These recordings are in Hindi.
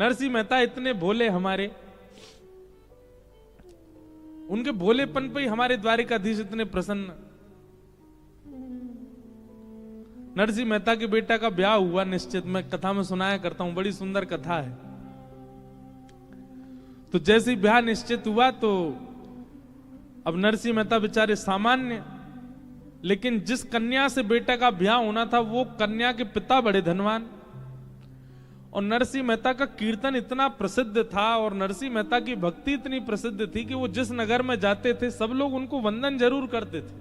नरसिंह मेहता इतने भोले हमारे, उनके भोलेपन पे ही हमारे द्वारिकाधीश इतने प्रसन्न। नरसिंह मेहता के बेटा का ब्याह हुआ निश्चित, मैं कथा में सुनाया करता हूं, बड़ी सुंदर कथा है। तो जैसे ही ब्याह निश्चित हुआ तो अब नरसिंह मेहता बेचारे सामान्य, लेकिन जिस कन्या से बेटा का ब्याह होना था वो कन्या के पिता बड़े धनवान, और नरसिंह मेहता का कीर्तन इतना प्रसिद्ध था और नरसिंह मेहता की भक्ति इतनी प्रसिद्ध थी कि वो जिस नगर में जाते थे सब लोग उनको वंदन जरूर करते थे।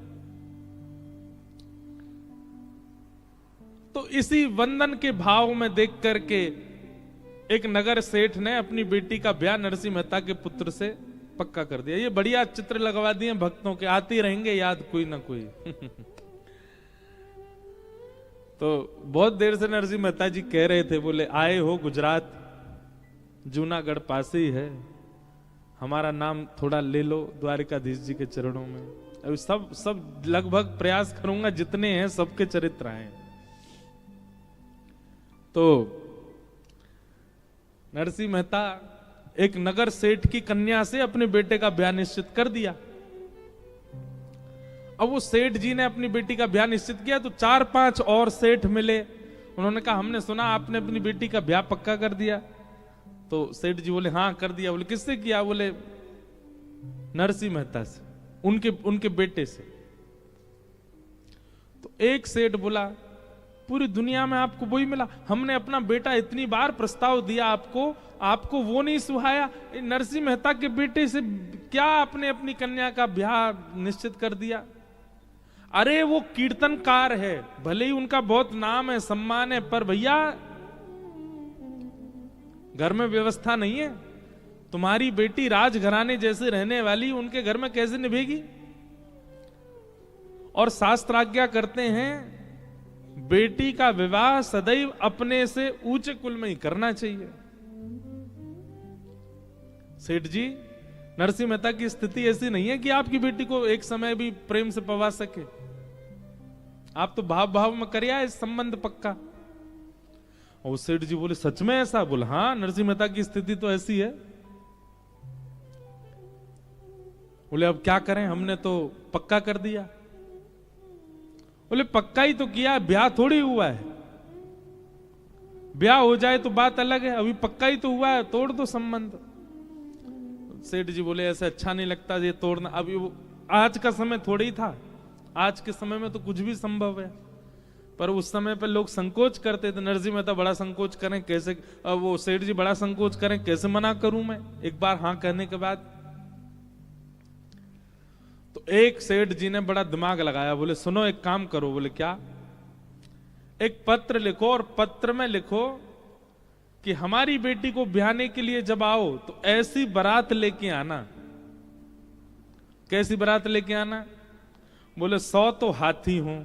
तो इसी वंदन के भाव में देख करके एक नगर सेठ ने अपनी बेटी का ब्याह नरसिंह मेहता के पुत्र से पक्का कर दिया। ये बढ़िया चित्र लगवा दिए भक्तों के, आते रहेंगे याद कोई ना कोई। तो बहुत देर से नरसिंह मेहता जी कह रहे थे, बोले आए हो गुजरात, जूनागढ़ पास ही है, हमारा नाम थोड़ा ले लो द्वारिकाधीश जी के चरणों में। अभी सब लगभग प्रयास करूंगा जितने हैं सबके चरित्र आए। तो नरसिंह मेहता एक नगर सेठ की कन्या से अपने बेटे का ब्याह निश्चित कर दिया। अब वो सेठ जी ने अपनी बेटी का ब्याह निश्चित किया तो 4-5 और सेठ मिले, उन्होंने कहा हमने सुना आपने अपनी बेटी का ब्याह पक्का कर दिया। तो सेठ जी बोले हाँ कर दिया। बोले किससे किया? बोले नरसिंह मेहता से, उनके बेटे से। तो एक सेठ बोला पूरी दुनिया में आपको वही मिला, हमने अपना बेटा इतनी बार प्रस्ताव दिया आपको वो नहीं सुहाया, नरसिंह मेहता के बेटे से क्या आपने अपनी कन्या का ब्याह निश्चित कर दिया? अरे वो कीर्तनकार है, भले ही उनका बहुत नाम है सम्मान है, पर भैया घर में व्यवस्था नहीं है। तुम्हारी बेटी राजघराने जैसे रहने वाली, उनके घर में कैसे निभेगी? और शास्त्र आज्ञा करते हैं बेटी का विवाह सदैव अपने से ऊंचे कुल में ही करना चाहिए। सेठ जी, नरसिंह मेहता की स्थिति ऐसी नहीं है कि आपकी बेटी को एक समय भी प्रेम से पवा सके। आप तो भाव में करिए इस संबंध पक्का। और सेठ जी बोले सच में ऐसा? बोले हाँ, नरसिंह मेहता की स्थिति तो ऐसी है। बोले अब क्या करें, हमने तो पक्का कर दिया। बोले पक्का ही तो किया, ब्याह थोड़ी हुआ है। ब्याह हो जाए तो बात अलग है, अभी पक्का ही तो हुआ है, तोड़ दो संबंध। सेठ जी बोले ऐसे अच्छा नहीं लगता ये तोड़ना। अभी वो आज का समय थोड़ी ही था, आज के समय में तो कुछ भी संभव है, पर उस समय पर लोग संकोच करते थे। नरसिंह मेहता बड़ा संकोच करें कैसे, वो सेठ जी बड़ा संकोच करें, कैसे मना करूं मैं एक बार हाँ कहने के बाद। तो एक सेठ जी ने बड़ा दिमाग लगाया, बोले सुनो एक काम करो। बोले क्या? एक पत्र लिखो और पत्र में लिखो कि हमारी बेटी को ब्याहने के लिए जब आओ तो ऐसी बारात लेके आना। कैसी बारात लेके आना? बोले 100 तो हाथी हों,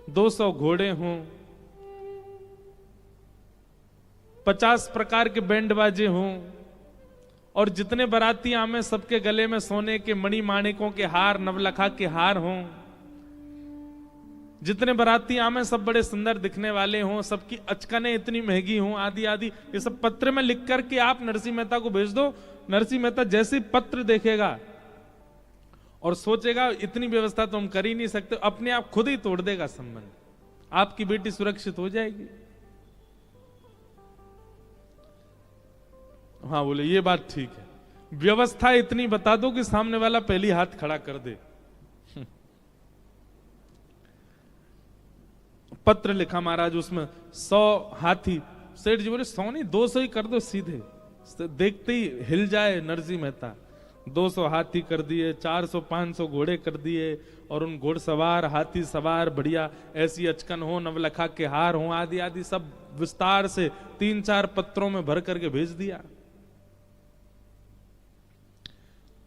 200 घोड़े हों, 50 प्रकार के बैंड बाजे हों, और जितने बाराती आमे सबके गले में सोने के मणि माणिकों के हार, नवलखा के हार हों। जितने बाराती आमे सब बड़े सुंदर दिखने वाले हों, सबकी अचकने इतनी महंगी हों, आदि आदि। ये सब पत्र में लिख करके आप नरसिंह मेहता को भेज दो। नरसिंह मेहता जैसे पत्र देखेगा और सोचेगा इतनी व्यवस्था तो हम कर ही नहीं सकते, अपने आप खुद ही तोड़ देगा संबंध, आपकी बेटी सुरक्षित हो जाएगी। हाँ बोले ये बात ठीक है, व्यवस्था इतनी बता दो कि सामने वाला पहली हाथ खड़ा कर दे। पत्र लिखा महाराज, उसमें 100 हाथी। सेठ जी बोले 100 नहीं 200 ही कर दो सीधे, देखते ही हिल जाए नरसिंह मेहता। 200 हाथी कर दिए, 400-500 घोड़े कर दिए, और उन घोड़सवार हाथी सवार बढ़िया ऐसी अचकन हो, नवलखा के हार हो, आदि आदि सब विस्तार से 3-4 पत्रों में भर करके भेज दिया।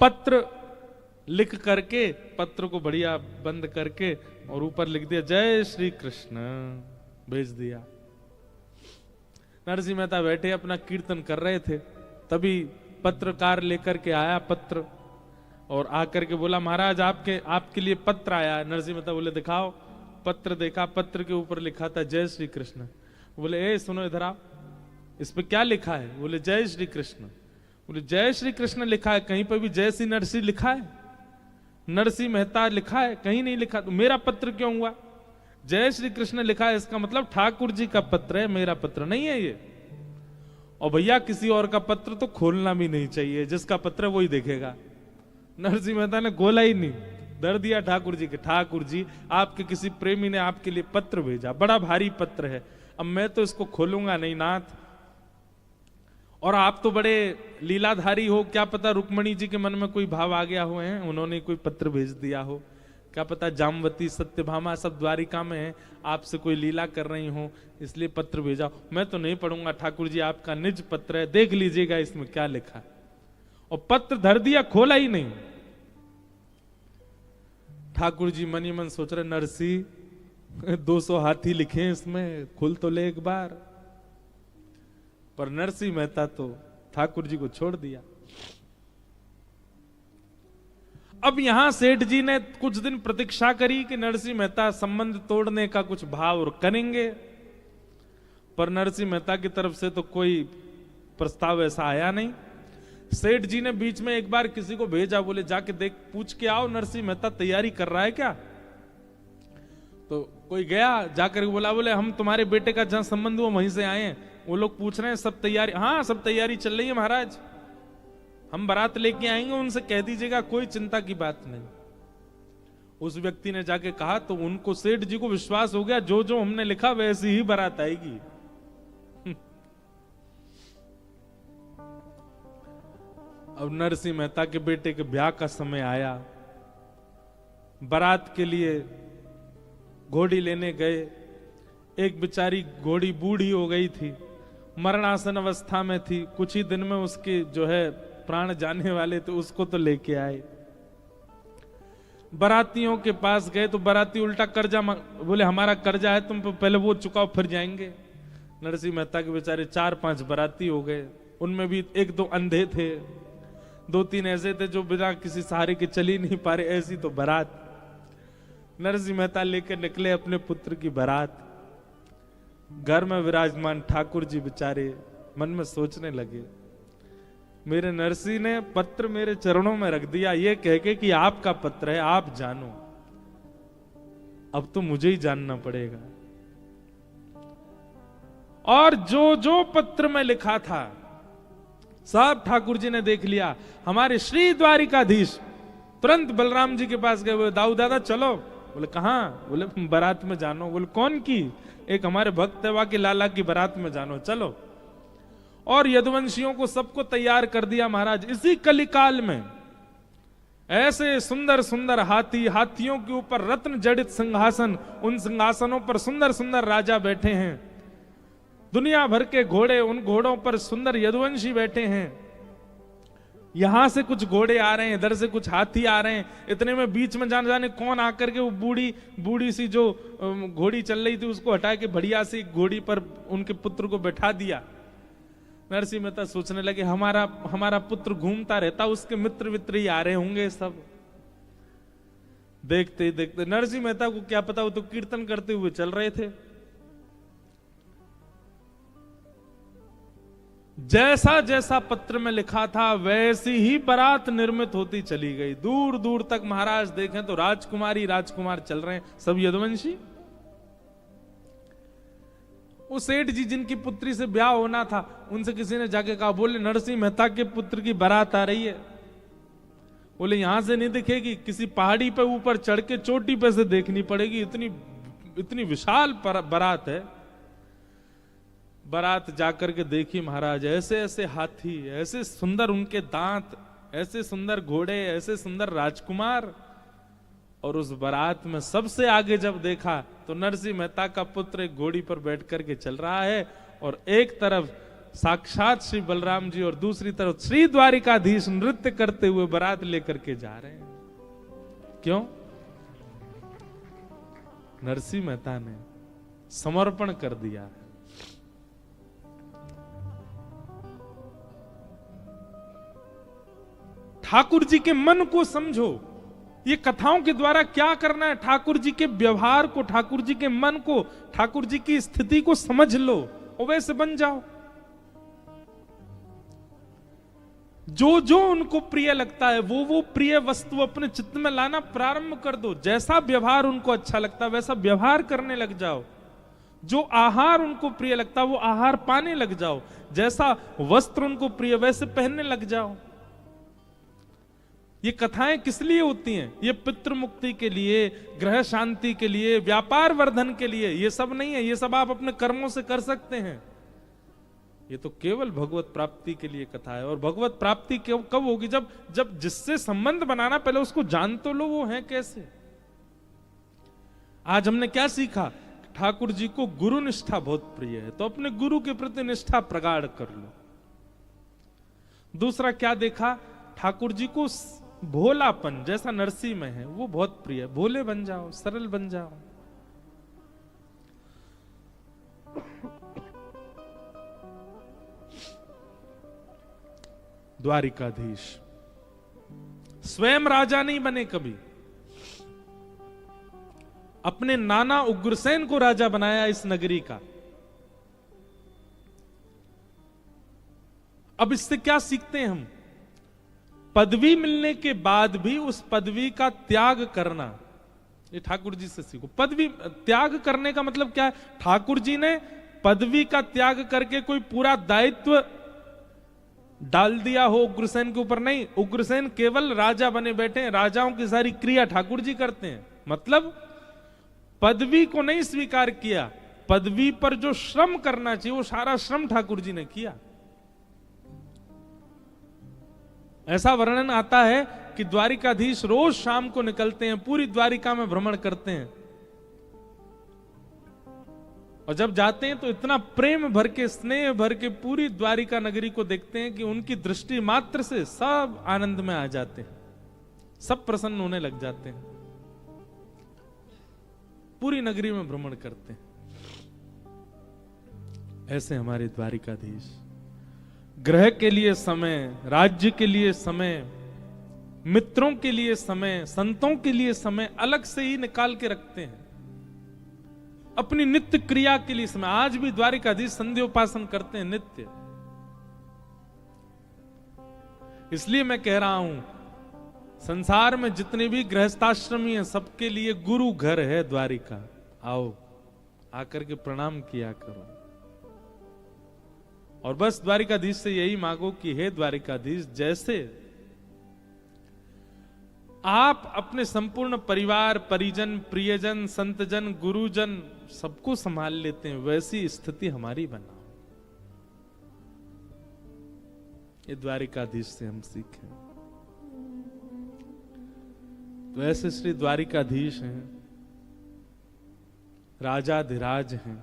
पत्र लिख करके, पत्र को बढ़िया बंद करके और ऊपर लिख दिया जय श्री कृष्ण, भेज दिया। नरसिंह मेहता बैठे अपना कीर्तन कर रहे थे, तभी पत्रकार लेकर के आया पत्र, और आकर के बोला महाराज आपके लिए पत्र आया। नरसिंह मेहता बोले दिखाओ। पत्र देखा, पत्र के ऊपर लिखा था जय श्री कृष्ण। बोले ए सुनो इधर आओ। इस पे क्या लिखा है? बोले जय श्री कृष्ण। बोले जय श्री कृष्ण लिखा है, कहीं पर भी जय श्री नरसिंह लिखा है? नरसिंह मेहता लिखा है? कहीं नहीं लिखा। तो मेरा पत्र क्यों हुआ? जय श्री कृष्ण लिखा है, इसका मतलब ठाकुर जी का पत्र है, मेरा पत्र नहीं है ये। और भैया किसी और का पत्र तो खोलना भी नहीं चाहिए, जिसका पत्र है वही देखेगा। नरसिंह मेहता ने खोला ही नहीं, दर दिया ठाकुर जी के। ठाकुर जी, आपके किसी प्रेमी ने आपके लिए पत्र भेजा, बड़ा भारी पत्र है, अब मैं तो इसको खोलूंगा नहीं नाथ। और आप तो बड़े लीलाधारी हो, क्या पता रुक्मणी जी के मन में कोई भाव आ गया हो, है उन्होंने कोई पत्र भेज दिया हो, क्या पता जामवती सत्यभामा सब द्वारिका में है, आपसे कोई लीला कर रही हो इसलिए पत्र भेजा। मैं तो नहीं पढ़ूंगा ठाकुर जी, आपका निज पत्र है, देख लीजिएगा इसमें क्या लिखा है। और पत्र धर दिया, खोला ही नहीं। ठाकुर जी मन ही मन सोच रहे, नरसिंह 200 हाथी लिखे इसमें, खुल तो ले एक बार। पर नरसिंह मेहता तो ठाकुर जी को छोड़ दिया। अब यहां सेठ जी ने कुछ दिन प्रतीक्षा करी कि नरसिंह मेहता संबंध तोड़ने का कुछ भाव और करेंगे, पर नरसिंह मेहता की तरफ से तो कोई प्रस्ताव ऐसा आया नहीं। सेठ जी ने बीच में एक बार किसी को भेजा, बोले जाके देख पूछ के आओ नरसिंह मेहता तैयारी कर रहा है क्या। तो कोई गया, जाकर बोला, बोले हम तुम्हारे बेटे का जहां संबंध हुआ वहीं से आए हैं, वो लोग पूछ रहे हैं सब तैयारी। हाँ सब तैयारी चल रही है महाराज, हम बारात लेके आएंगे, उनसे कह दीजिएगा, कोई चिंता की बात नहीं। उस व्यक्ति ने जाके कहा तो उनको, सेठ जी को विश्वास हो गया, जो जो हमने लिखा वैसी ही बारात आएगी। अब नरसिंह मेहता के बेटे के ब्याह का समय आया, बारात के लिए घोड़ी लेने गए। एक बेचारी घोड़ी बूढ़ी हो गई थी, मरणासन अवस्था में थी, कुछ ही दिन में उसके जो है प्राण जाने वाले थे, उसको तो लेके आए। बारातियों के पास गए तो बाराती उल्टा कर्जा बोले हमारा कर्जा है, तुम पहले वो चुकाओ फिर जाएंगे। नरसिंह मेहता के बेचारे 4-5 बाराती हो गए, उनमें भी 1-2 अंधे थे, 2-3 ऐसे थे जो बिना किसी सहारे के चल ही नहीं पा रहे, ऐसी तो बारात। नरसिंह मेहता लेकर निकले अपने पुत्र की बारात। घर में विराजमान ठाकुर जी बेचारे मन में सोचने लगे, मेरे नरसिंह ने पत्र मेरे चरणों में रख दिया, ये कह के कि आपका पत्र है, आप जानो। अब तो मुझे ही जानना पड़ेगा। और जो जो पत्र में लिखा था सब ठाकुर जी ने देख लिया। हमारे श्री द्वारिकाधीश तुरंत बलराम जी के पास गए, बोले दाऊ दादा चलो। बोले कहां? बोले बारात में जानो। बोले कौन की? एक हमारे भक्त है, के लाला की बारात में जानो, चलो। और यदुवंशियों को सबको तैयार कर दिया महाराज। इसी कलिकाल में ऐसे सुंदर सुंदर हाथी, हाथियों के ऊपर रत्न जड़ित सिंहासन, उन सिंहासनों पर सुंदर सुंदर राजा बैठे हैं, दुनिया भर के घोड़े, उन घोड़ों पर सुंदर यदुवंशी बैठे हैं। यहां से कुछ घोड़े आ रहे हैं, इधर से कुछ हाथी आ रहे हैं। इतने में बीच में जाने जाने कौन आकर के वो बूढ़ी सी जो घोड़ी चल रही थी उसको हटा के बढ़िया सी घोड़ी पर उनके पुत्र को बैठा दिया। नरसिंह मेहता सोचने लगे हमारा पुत्र घूमता रहता, उसके मित्र वित्र ही आ रहे होंगे सब। देखते ही देखते नरसिंह मेहता को क्या पता, वो तो कीर्तन करते हुए चल रहे थे। जैसा जैसा पत्र में लिखा था वैसी ही बारात निर्मित होती चली गई। दूर दूर तक महाराज देखें तो राजकुमारी राजकुमार चल रहे हैं, सब यदुवंशी। वो सेठ जी जिनकी पुत्री से ब्याह होना था, उनसे किसी ने जाके कहा, बोले नरसिंह मेहता के पुत्र की बारात आ रही है। बोले यहां से नहीं दिखेगी, किसी पहाड़ी पे ऊपर चढ़ के चोटी पे से देखनी पड़ेगी, इतनी विशाल बारात है। बारात जाकर के देखी महाराज, ऐसे ऐसे हाथी, ऐसे सुंदर उनके दांत, ऐसे सुंदर घोड़े, ऐसे सुंदर राजकुमार। और उस बारात में सबसे आगे जब देखा तो नरसिंह मेहता का पुत्र एक घोड़ी पर बैठ करके चल रहा है, और एक तरफ साक्षात श्री बलराम जी और दूसरी तरफ श्री द्वारिकाधीश नृत्य करते हुए बारात लेकर के जा रहे हैं। क्यों? नरसिंह मेहता ने समर्पण कर दिया है। ठाकुर जी के मन को समझो, ये कथाओं के द्वारा क्या करना है, ठाकुर जी के व्यवहार को, ठाकुर जी के मन को, ठाकुर जी की स्थिति को समझ लो और वैसे बन जाओ। जो जो उनको प्रिय लगता है वो प्रिय वस्तु अपने चित्त में लाना प्रारंभ कर दो। जैसा व्यवहार उनको अच्छा लगता है वैसा व्यवहार करने लग जाओ। जो आहार उनको प्रिय लगता है वो आहार पाने लग जाओ। जैसा वस्त्र उनको प्रिय वैसे पहनने लग जाओ। ये कथाएं किस लिए होती हैं? ये पितृ मुक्ति के लिए, ग्रह शांति के लिए, व्यापार वर्धन के लिए। ये सब नहीं है, ये सब आप अपने कर्मों से कर सकते हैं। ये तो केवल भगवत प्राप्ति के लिए कथा है। और भगवत प्राप्ति कब होगी? जब जिससे संबंध बनाना पहले उसको जान तो लो वो है कैसे। आज हमने क्या सीखा? ठाकुर जी को गुरु निष्ठा बहुत प्रिय है, तो अपने गुरु के प्रति निष्ठा प्रगाढ़ कर लो। दूसरा क्या देखा? ठाकुर जी को भोलापन, जैसा नरसिंह में है वो बहुत प्रिय है। भोले बन जाओ, सरल बन जाओ। द्वारिकाधीश स्वयं राजा नहीं बने कभी, अपने नाना उग्रसेन को राजा बनाया इस नगरी का। अब इससे क्या सीखते हैं हम? पदवी मिलने के बाद भी उस पदवी का त्याग करना, ये ठाकुर जी से सीखो। पदवी त्याग करने का मतलब क्या है? ठाकुर जी ने पदवी का त्याग करके कोई पूरा दायित्व डाल दिया हो उग्रसेन के ऊपर? नहीं, उग्रसेन केवल राजा बने बैठे हैं। राजाओं की सारी क्रिया ठाकुर जी करते हैं। मतलब पदवी को नहीं स्वीकार किया, पदवी पर जो श्रम करना चाहिए वो सारा श्रम ठाकुर जी ने किया। ऐसा वर्णन आता है कि द्वारिकाधीश रोज शाम को निकलते हैं, पूरी द्वारिका में भ्रमण करते हैं, और जब जाते हैं तो इतना प्रेम भर के, स्नेह भर के पूरी द्वारिका नगरी को देखते हैं कि उनकी दृष्टि मात्र से सब आनंद में आ जाते हैं, सब प्रसन्न होने लग जाते हैं। पूरी नगरी में भ्रमण करते हैं। ऐसे हमारे द्वारिकाधीश ग्रह के लिए समय, राज्य के लिए समय, मित्रों के लिए समय, संतों के लिए समय अलग से ही निकाल के रखते हैं। अपनी नित्य क्रिया के लिए समय। आज भी द्वारिकाधीश संध्योपासन करते हैं नित्य। इसलिए मैं कह रहा हूं, संसार में जितने भी गृहस्थाश्रमी हैं सबके लिए गुरु घर है द्वारिका। आओ, आकर के प्रणाम किया करो। और बस द्वारिकाधीश से यही मांगो कि हे द्वारिकाधीश, जैसे आप अपने संपूर्ण परिवार, परिजन, प्रियजन, संतजन, गुरुजन सबको संभाल लेते हैं, वैसी स्थिति हमारी बनाओ। ये द्वारिकाधीश से हम सीखें। तो ऐसे श्री द्वारिकाधीश हैं, राजाधिराज हैं,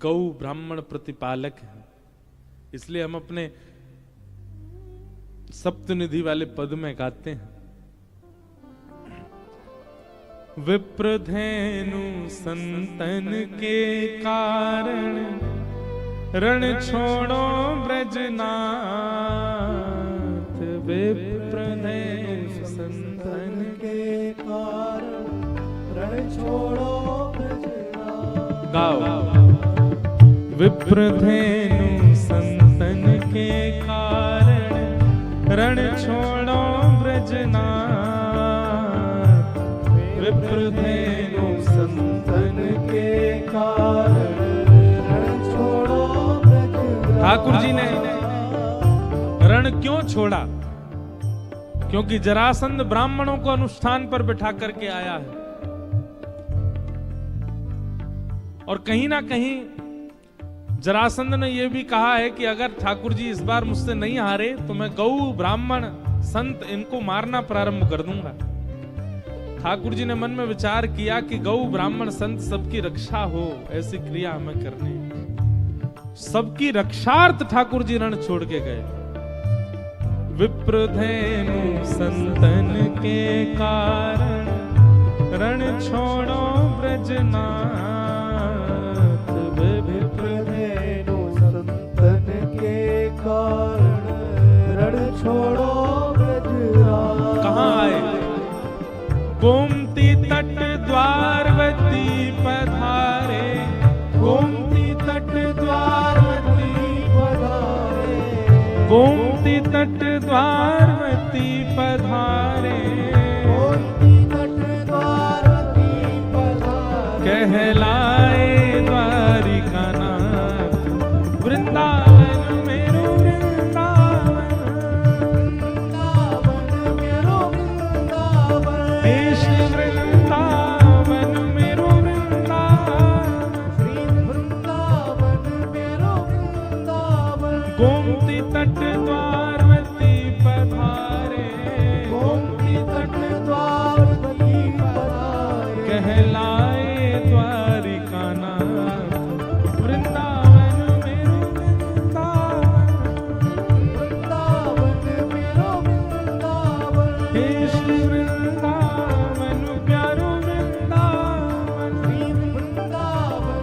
गौ ब्राह्मण प्रतिपालक हैं। इसलिए हम अपने सप्तनिधि वाले पद में गाते हैं, विप्रधेनु संतन के कारण रण छोड़ो ब्रजनाथ। विप्रधेनु संतन के कारण रण छोड़ो ब्रजनाथ। गाओ। विप्रधेनु संतन के कारण रण छोड़ो ब्रजनाथ। विप्रधेनु संतन के कारण रण छोड़ो ब्रजनाथ। ठाकुर जी ने रण क्यों छोड़ा? क्योंकि जरासंध ब्राह्मणों को अनुष्ठान पर बिठा करके आया है, और कहीं ना कहीं जरासंध ने यह भी कहा है कि अगर ठाकुर जी इस बार मुझसे नहीं हारे तो मैं गौ ब्राह्मण संत इनको मारना प्रारंभ कर दूंगा। ठाकुर जी ने मन में विचार किया कि गौ ब्राह्मण संत सबकी रक्षा हो, ऐसी क्रिया हमें करनी। सबकी रक्षार्थ ठाकुर जी रण छोड़ के गए। विप्रधेनु संतन के कारण रण छोड़ो ब्रजनाथ। विप्रधेनु संतन के कारण रण छोड़ो ब्रजनाथ। कहाँ आए? गोमती तट द्वारवती पधारे। गोमती तट द्वारवती पधारे। गोमती गोमती तट द्वारवती पधारे, कहलाए द्वारिका नाथ, वृंदावन मेरो वृंदावन, देश वृंदावन मेरो वृंदावन, गोमती तट द्वार